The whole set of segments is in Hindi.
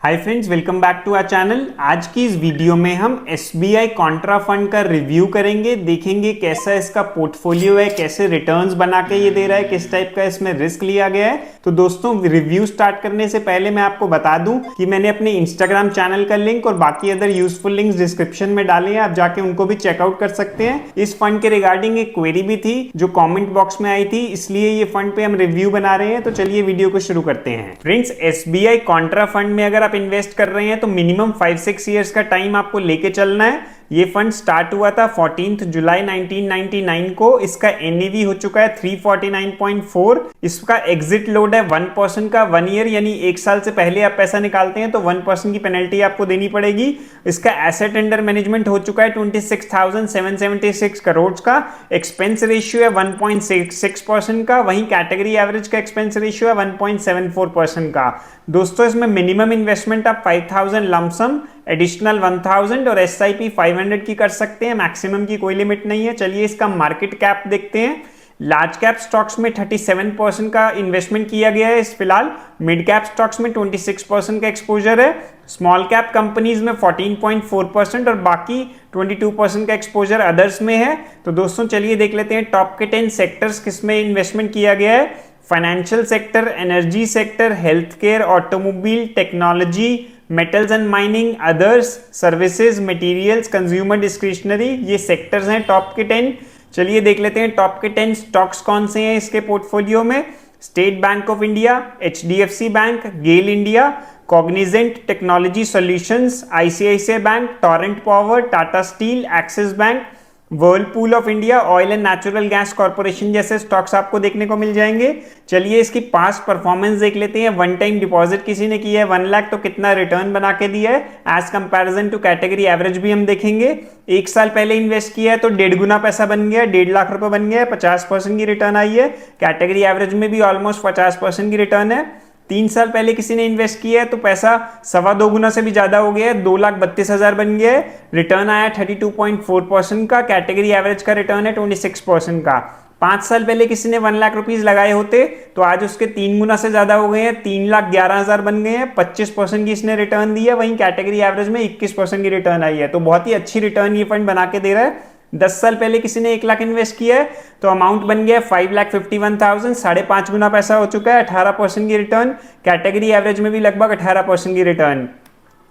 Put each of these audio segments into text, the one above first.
Hi friends, welcome back to our channel. आज की इस वीडियो में हम एसबीआई कॉन्ट्रा फंड का रिव्यू करेंगे, देखेंगे कैसा इसका पोर्टफोलियो है, कैसे रिटर्न्स बना के ये दे रहा है, किस टाइप का इसमें रिस्क लिया गया है। तो दोस्तों, रिव्यू स्टार्ट करने से पहले मैं आपको बता दूं कि मैंने अपने इंस्टाग्राम चैनल का लिंक और बाकी अदर यूजफुल लिंक्स डिस्क्रिप्शन में डाले हैं, आप जाके उनको भी चेकआउट कर सकते हैं। इस फंड के रिगार्डिंग एक क्वेरी भी थी जो कॉमेंट बॉक्स में आई थी, इसलिए ये फंड पे हम रिव्यू बना रहे हैं। तो चलिए वीडियो को शुरू करते हैं। फ्रेंड्स, एसबीआई कॉन्ट्रा फंड में अगर आप इन्वेस्ट कर रहे हैं तो मिनिमम 5-6 इयर्स का टाइम आपको लेके चलना है। ये फंड स्टार्ट हुआ था 14 जुलाई 1999 को। इसका एनएवी हो चुका है 349.4। इसका एग्जिट लोड है 1% का 1 ईयर, यानी 1 साल से पहले आप पैसा निकालते हैं तो 1% की पेनल्टी आपको देनी पड़ेगी। इसका एसेट अंडर मैनेजमेंट हो चुका है 26,776 करोड़ का। एक्सपेंस रेशियो है 1.66% का। वहीं कैटेगरी एवरेज का एक्सपेंस रेशियो है 1.74% का। दोस्तों, इसमें मिनिमम इन्वेस्टमेंट आप 5,000 लमसम, एडिशनल 1,000 और SIP 500 की कर सकते हैं। मैक्सिमम की कोई लिमिट नहीं है। चलिए इसका मार्केट कैप देखते हैं। लार्ज कैप स्टॉक्स में 37% का इन्वेस्टमेंट किया गया है इस फिलहाल। मिड कैप स्टॉक्स में 26% का एक्सपोजर है। स्मॉल कैप कंपनीज में 14.4% और बाकी 22% का एक्सपोजर अदर्स में है। तो दोस्तों, चलिए देख लेते हैं टॉप के 10 सेक्टर्स किसमें इन्वेस्टमेंट किया गया है। Financial sector, energy sector, health care, automobile, technology, metals and mining, others, services, materials, consumer discretionary, ये सेक्टर्स हैं टॉप के 10। चलिए देख लेते हैं टॉप के 10 स्टॉक्स कौन से हैं इसके पोर्टफोलियो में। State Bank of India, HDFC Bank, GAIL India, Cognizant Technology Solutions, ICICI Bank, Torrent Power, Tata Steel, Axis Bank, Whirlpool of India, Oil and Natural Gas Corporation जैसे स्टॉक्स आपको देखने को मिल जाएंगे। चलिए इसकी पास्ट परफॉर्मेंस देख लेते हैं। वन टाइम डिपॉजिट किसी ने किया है 1 लाख तो कितना रिटर्न बना के दिया है as comparison to category average भी हम देखेंगे। 1 साल पहले इन्वेस्ट किया है तो 1.5 गुना पैसा बन गया, 1.5 लाख रुपए बन गया है, 50% की रिटर्न आई है। कैटेगरी एवरेज में भी ऑलमोस्ट 50% की रिटर्न है। 3 साल पहले किसी ने इन्वेस्ट किया है तो पैसा 2.25 गुना से भी ज्यादा हो गया है, 2,32,000 बन गया है। रिटर्न आया 32.4% का। कैटेगरी एवरेज का रिटर्न है 26% का। 5 साल पहले किसी ने 1 लाख रुपीज लगाए होते तो आज उसके 3 गुना से ज्यादा हो गए हैं, 3,11,000 बन गए हैं, 25% की इसने रिटर्न दी है। वहीं कैटेगरी एवरेज में 21% की रिटर्न आई है। तो बहुत ही अच्छी रिटर्न ये फंड बना के दे रहा है। 10 साल पहले किसी ने 1 लाख इन्वेस्ट किया है तो अमाउंट बन गया 5,51,000, 5.5 गुना पैसा हो चुका है, 18% की रिटर्न। कैटेगरी एवरेज में भी लगभग 18% की रिटर्न।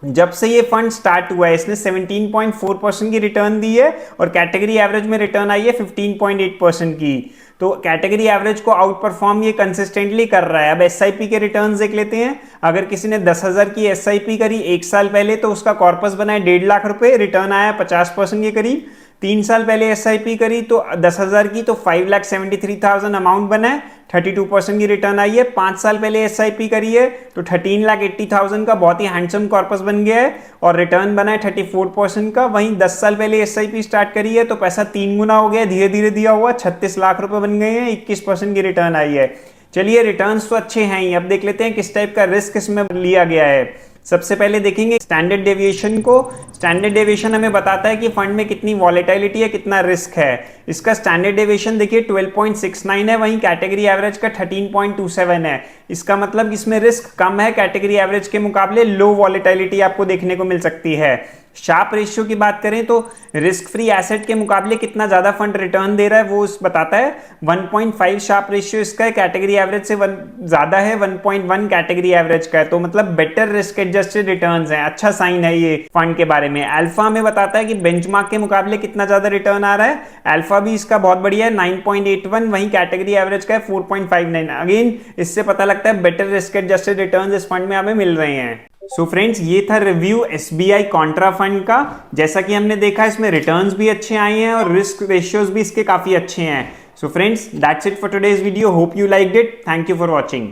जब से ये फंड स्टार्ट हुआ है इसने 17.4% की रिटर्न दी है और कैटेगरी एवरेज में रिटर्न आई है 15.8% की। तो कैटेगरी एवरेज को आउट परफॉर्म ये कंसिस्टेंटली कर रहा है। अब SIP के रिटर्न्स देख लेते हैं। अगर किसी ने 10,000 की SIP करी 1 साल पहले तो उसका कॉर्पस बना है 1.5 लाख रुपए, रिटर्न आया 50% के करीब। 3 साल पहले SIP करी तो 10,000 की तो 5,73,000 अमाउंट बना है, 32% की रिटर्न आई है। 5 साल पहले SIP करी है तो 13,80,000 का बहुत ही हैंडसम कॉर्पस बन गया है और रिटर्न बना है 34% का। वहीं 10 साल पहले SIP स्टार्ट करी है तो पैसा 3 गुना हो गया, धीरे धीरे दिया हुआ 36 लाख रुपए बन गए हैं, 21% की रिटर्न आई है। चलिए रिटर्न्स तो अच्छे हैं ही। अब देख लेते हैं किस टाइप का रिस्क इसमें लिया गया है। सबसे पहले देखेंगे स्टैंडर्ड डेविएशन को। स्टैंडर्ड डेविएशन हमें बताता है कि फंड में कितनी वॉलेटिलिटी है, कितना रिस्क है। इसका स्टैंडर्ड डेविएशन देखिए 12.69 है, वहीं कैटेगरी एवरेज का 13.27 है। इसका मतलब इसमें रिस्क कम है, कैटेगरी एवरेज के मुकाबले लो वॉलेटिलिटी आपको देखने को मिल सकती है। शार्प रेशियो की बात करें तो रिस्क फ्री एसेट के मुकाबले कितना ज्यादा फंड रिटर्न दे रहा है वो बताता है। 1.5 शार्प रेशियो इसका है, कैटेगरी एवरेज से ज्यादा है, 1.1 कैटेगरी एवरेज का है। तो मतलब बेटर रिस्क एडजस्टेड रिटर्न्स हैं, अच्छा साइन है ये फंड के बारे में। अल्फा हमें बताता है कि बेंचमार्क के मुकाबले कितना ज्यादा रिटर्न आ रहा है। अल्फा भी इसका बहुत बढ़िया है, 9.81, वहीं कैटेगरी एवरेज का है 4.59। अगेन इससे पता लगता है बेटर रिस्क एडजस्टेड रिटर्न्स इस फंड में हमें मिल रहे हैं। सो फ्रेंड्स, ये था रिव्यू SBI कॉन्ट्रा फंड का। जैसा कि हमने देखा इसमें रिटर्न्स भी अच्छे आए हैं और रिस्क रेशियोज भी इसके काफी अच्छे हैं। So friends, that's it for today's video. Hope you liked it. Thank you for watching.